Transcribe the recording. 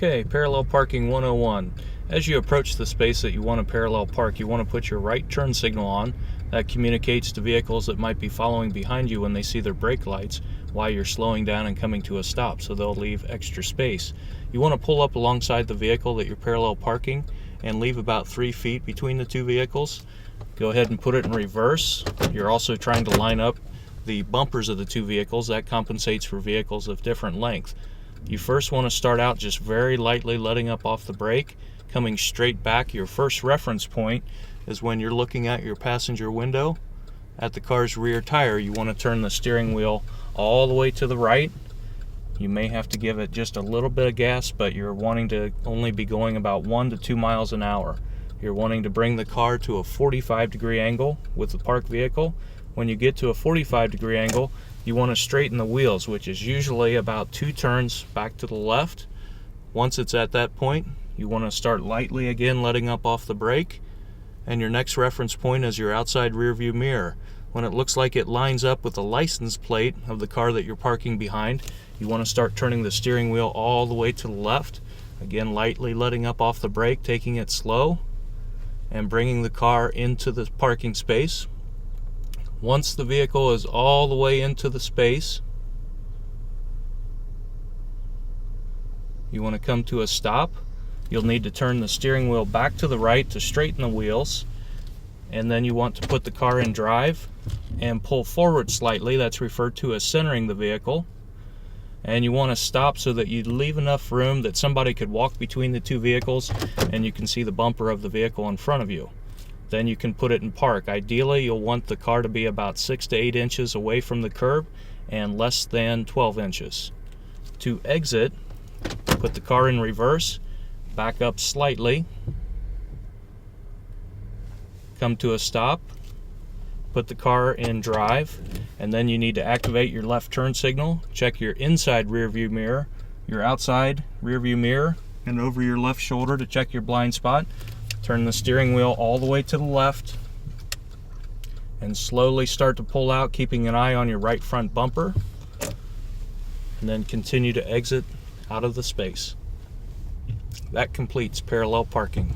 Okay, parallel parking 101. As you approach the space that you want to parallel park, you want to put your right turn signal on. That communicates to vehicles that might be following behind you when they see their brake lights while you're slowing down and coming to a stop, so they'll leave extra space. You want to pull up alongside the vehicle that you're parallel parking and leave about 3 feet between the two vehicles. Go ahead and put it in reverse. You're also trying to line up the bumpers of the two vehicles. That compensates for vehicles of different length. You first want to start out just very lightly letting up off the brake, coming straight back. Your first reference point is when you're looking at your passenger window at the car's rear tire. You want to turn the steering wheel all the way to the right. You may have to give it just a little bit of gas, but you're wanting to only be going about 1 to 2 miles an hour. You're wanting to bring the car to a 45-degree angle with the parked vehicle. When you get to a 45-degree angle, you want to straighten the wheels, which is usually about 2 turns back to the left. Once it's at that point, you want to start lightly again letting up off the brake, and your next reference point is your outside rear view mirror. When it looks like it lines up with the license plate of the car that you're parking behind, you want to start turning the steering wheel all the way to the left, again lightly letting up off the brake, taking it slow, and bringing the car into the parking space. Once the vehicle is all the way into the space, you want to come to a stop. You'll need to turn the steering wheel back to the right to straighten the wheels, and then you want to put the car in drive and pull forward slightly. That's referred to as centering the vehicle. And you want to stop so that you leave enough room that somebody could walk between the two vehicles and you can see the bumper of the vehicle in front of you. Then you can put it in park. Ideally, you'll want the car to be about 6 to 8 inches away from the curb and less than 12 inches. To exit, put the car in reverse, back up slightly, come to a stop, put the car in drive, and then you need to activate your left turn signal. Check your inside rear view mirror, your outside rear view mirror, and over your left shoulder to check your blind spot. Turn the steering wheel all the way to the left and slowly start to pull out, keeping an eye on your right front bumper, and then continue to exit out of the space. That completes parallel parking.